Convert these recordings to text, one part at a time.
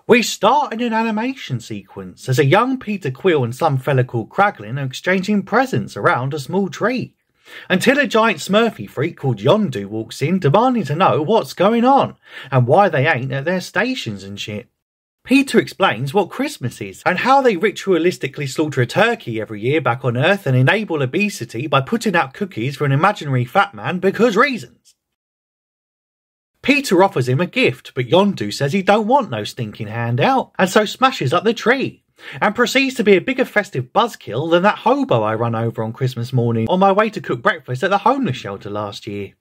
We start in an animation sequence as a young Peter Quill and some fella called Kraglin are exchanging presents around a small tree, until a giant Smurfy freak called Yondu walks in demanding to know what's going on and why they ain't at their stations and shit. Peter explains what Christmas is and how they ritualistically slaughter a turkey every year back on Earth and enable obesity by putting out cookies for an imaginary fat man because reasons. Peter offers him a gift, but Yondu says he don't want no stinking handout, and so smashes up the tree, and proceeds to be a bigger festive buzzkill than that hobo I run over on Christmas morning on my way to cook breakfast at the homeless shelter last year.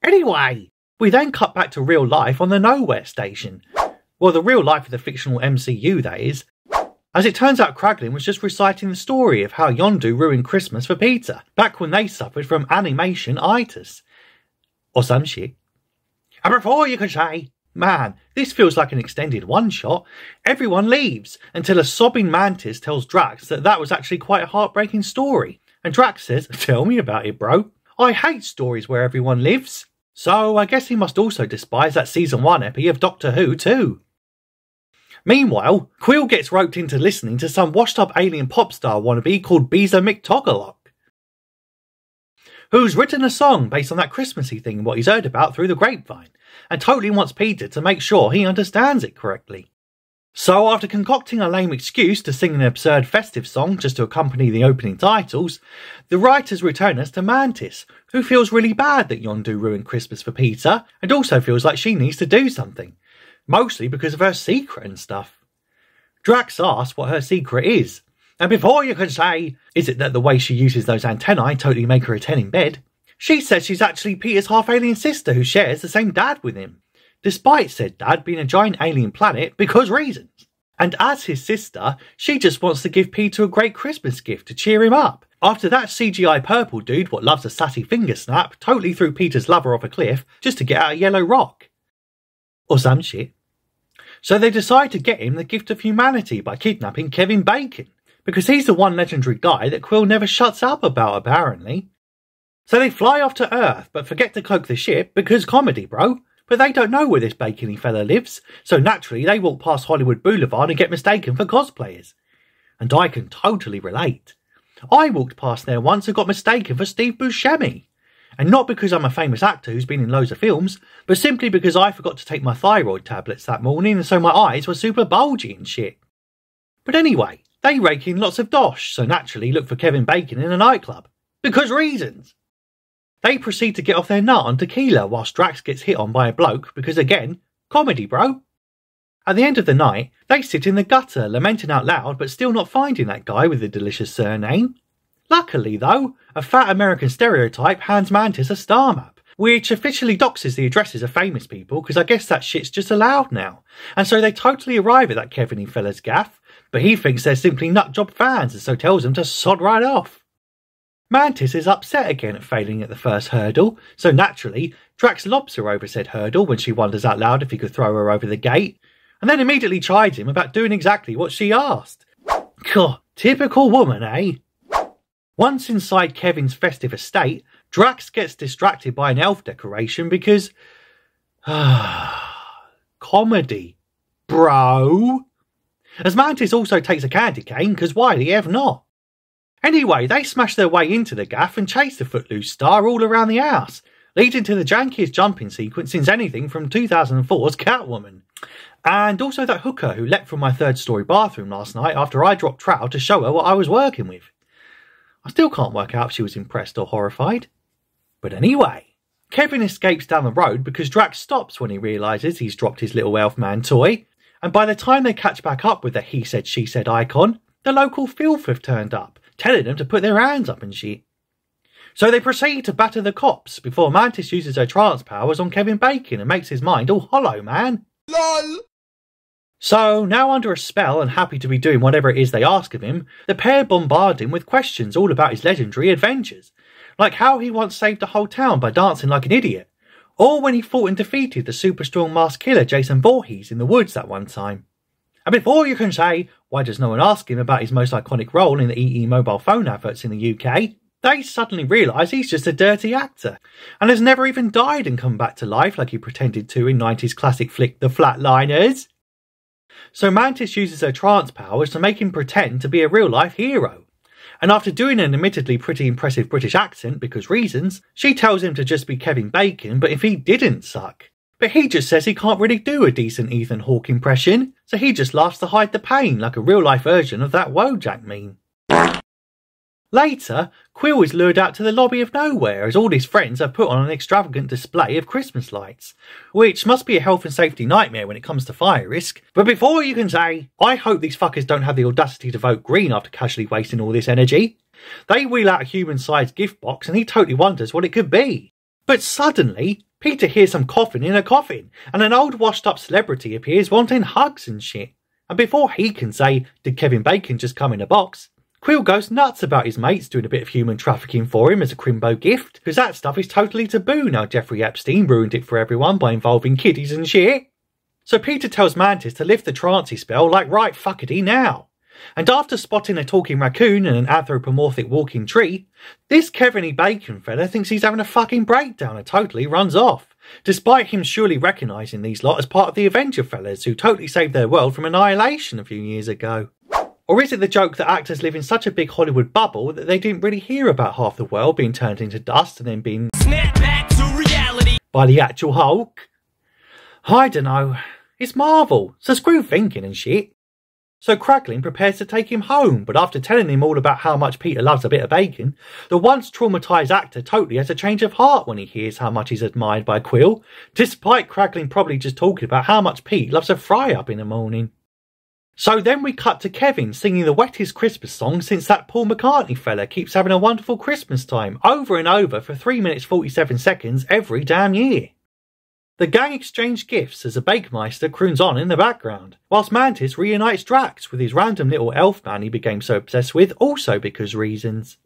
Anyway, we then cut back to real life on the Nowhere station. Well, the real life of the fictional MCU, that is. As it turns out, Kraglin was just reciting the story of how Yondu ruined Christmas for Peter, back when they suffered from animation-itis. Or some shit. And before you can say, man, this feels like an extended one-shot, everyone leaves until a sobbing Mantis tells Drax that was actually quite a heartbreaking story. And Drax says, tell me about it, bro. I hate stories where everyone lives. So I guess he must also despise that season 1 epi of Doctor Who too. Meanwhile, Quill gets roped into listening to some washed-up alien pop star wannabe called Beezer McToggerlock, who's written a song based on that Christmassy thing what he's heard about through the grapevine, and totally wants Peter to make sure he understands it correctly. So after concocting a lame excuse to sing an absurd festive song just to accompany the opening titles, the writers return us to Mantis, who feels really bad that Yondu ruined Christmas for Peter, and also feels like she needs to do something, mostly because of her secret and stuff. Drax asks what her secret is, and before you can say, is it that the way she uses those antennae totally make her a 10 in bed, she says she's actually Peter's half-alien sister who shares the same dad with him, despite said dad being a giant alien planet because reasons. And as his sister, she just wants to give Peter a great Christmas gift to cheer him up, after that CGI purple dude what loves a sassy finger snap totally threw Peter's lover off a cliff just to get out a yellow rock. Or some shit. So they decide to get him the gift of humanity by kidnapping Kevin Bacon, because he's the one legendary guy that Quill never shuts up about, apparently. So they fly off to Earth, but forget to cloak the ship, because comedy, bro. But they don't know where this bacony fella lives, so naturally they walk past Hollywood Boulevard and get mistaken for cosplayers. And I can totally relate. I walked past there once and got mistaken for Steve Buscemi. And not because I'm a famous actor who's been in loads of films, but simply because I forgot to take my thyroid tablets that morning and so my eyes were super bulgy and shit. But anyway, they rake in lots of dosh, so naturally look for Kevin Bacon in a nightclub. Because reasons. They proceed to get off their nut on tequila whilst Drax gets hit on by a bloke because again, comedy bro. At the end of the night, they sit in the gutter lamenting out loud but still not finding that guy with the delicious surname. Luckily though, a fat American stereotype hands Mantis a star map, which officially doxes the addresses of famous people because I guess that shit's just allowed now. And so they totally arrive at that Kevin fella's gaff, but he thinks they're simply nutjob fans and so tells them to sod right off. Mantis is upset again at failing at the first hurdle, so naturally Drax lobs her over said hurdle when she wonders out loud if he could throw her over the gate, and then immediately chides him about doing exactly what she asked. God, typical woman, eh? Once inside Kevin's festive estate, Drax gets distracted by an elf decoration because... comedy, bro. As Mantis also takes a candy cane, because why the F not? Anyway, they smash their way into the gaff and chase the Footloose star all around the house, leading to the jankiest jumping sequence since anything from 2004's Catwoman. And also that hooker who leapt from my third-storey bathroom last night after I dropped trowel to show her what I was working with. I still can't work out if she was impressed or horrified. But anyway, Kevin escapes down the road because Drax stops when he realises he's dropped his little elf man toy, and by the time they catch back up with the he said she said icon, the local filth have turned up, telling them to put their hands up and shit. So they proceed to batter the cops before Mantis uses her trance powers on Kevin Bacon and makes his mind all hollow, man. LOL! So, now under a spell and happy to be doing whatever it is they ask of him, the pair bombard him with questions all about his legendary adventures, like how he once saved the whole town by dancing like an idiot, or when he fought and defeated the super strong masked killer Jason Voorhees in the woods that one time. And before you can say, why does no one ask him about his most iconic role in the EE mobile phone adverts in the UK, they suddenly realise he's just a dirty actor, and has never even died and come back to life like he pretended to in 90s classic flick The Flatliners. So Mantis uses her trance powers to make him pretend to be a real-life hero. And after doing an admittedly pretty impressive British accent, because reasons, she tells him to just be Kevin Bacon, but if he didn't suck. But he just says he can't really do a decent Ethan Hawke impression, so he just laughs to hide the pain, like a real-life version of that Wojak meme. Later, Quill is lured out to the lobby of nowhere as all his friends have put on an extravagant display of Christmas lights, which must be a health and safety nightmare when it comes to fire risk. But before you can say, I hope these fuckers don't have the audacity to vote green after casually wasting all this energy, they wheel out a human-sized gift box and he totally wonders what it could be. But suddenly, Peter hears some coughing in a coffin, and an old washed-up celebrity appears wanting hugs and shit. And before he can say, did Kevin Bacon just come in a box, Quill goes nuts about his mates doing a bit of human trafficking for him as a crimbo gift, because that stuff is totally taboo now Jeffrey Epstein ruined it for everyone by involving kiddies and shit. So Peter tells Mantis to lift the trancey spell like right fuckity now. And after spotting a talking raccoon and an anthropomorphic walking tree, this Kevin Bacon fella thinks he's having a fucking breakdown and totally runs off, despite him surely recognising these lot as part of the Avenger fellas who totally saved their world from annihilation a few years ago. Or is it the joke that actors live in such a big Hollywood bubble that they didn't really hear about half the world being turned into dust and then being snapped back to reality by the actual Hulk? I dunno. It's Marvel, so screw thinking and shit. So Kraglin prepares to take him home, but after telling him all about how much Peter loves a bit of bacon, the once traumatised actor totally has a change of heart when he hears how much he's admired by Quill, despite Kraglin probably just talking about how much Pete loves a fry-up in the morning. So then we cut to Kevin singing the wettest Christmas song since that Paul McCartney fella keeps having a wonderful Christmas time over and over for 3 minutes 47 seconds every damn year. The gang exchange gifts as a Bakemeister croons on in the background, whilst Mantis reunites Drax with his random little elf man he became so obsessed with, also because reasons.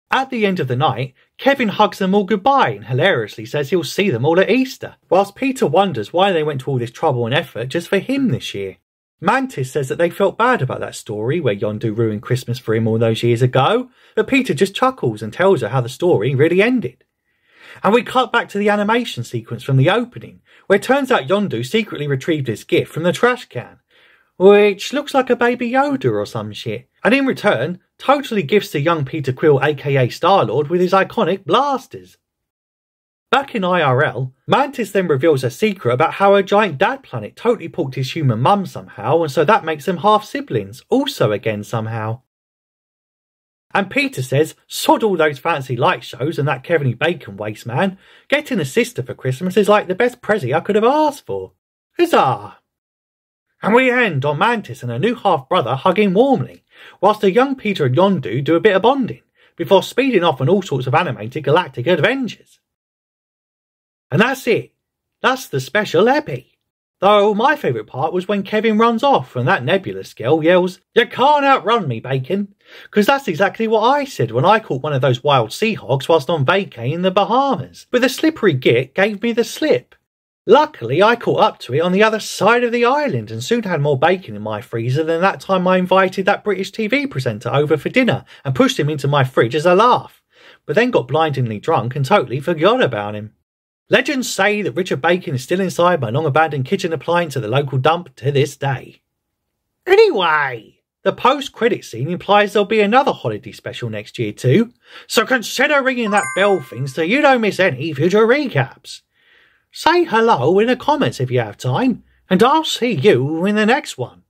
At the end of the night, Kevin hugs them all goodbye and hilariously says he'll see them all at Easter, whilst Peter wonders why they went to all this trouble and effort just for him this year. Mantis says that they felt bad about that story where Yondu ruined Christmas for him all those years ago, but Peter just chuckles and tells her how the story really ended. And we cut back to the animation sequence from the opening, where it turns out Yondu secretly retrieved his gift from the trash can, which looks like a baby Yoda or some shit, and in return, totally gifts the young Peter Quill aka Star-Lord with his iconic blasters. Back in IRL, Mantis then reveals a secret about how her giant dad planet totally porked his human mum somehow, and so that makes them half siblings, also again somehow. And Peter says, sod all those fancy light shows and that Kevin Bacon waste man, getting a sister for Christmas is like the best prezi I could have asked for. Huzzah! And we end on Mantis and her new half-brother hugging warmly, whilst the young Peter and Yondu do a bit of bonding, before speeding off on all sorts of animated galactic adventures. And that's it. That's the special epi. Though my favourite part was when Kevin runs off and that Nebulous girl yells, "You can't outrun me, Bacon," because that's exactly what I said when I caught one of those wild sea hogs whilst on vacay in the Bahamas, but the slippery git gave me the slip. Luckily, I caught up to it on the other side of the island and soon had more bacon in my freezer than that time I invited that British TV presenter over for dinner and pushed him into my fridge as a laugh, but then got blindingly drunk and totally forgot about him. Legends say that Richard Bacon is still inside my long-abandoned kitchen appliance at the local dump to this day. Anyway, the post-credit scene implies there'll be another holiday special next year too, so consider ringing that bell thing so you don't miss any future recaps. Say hello in the comments if you have time, and I'll see you in the next one.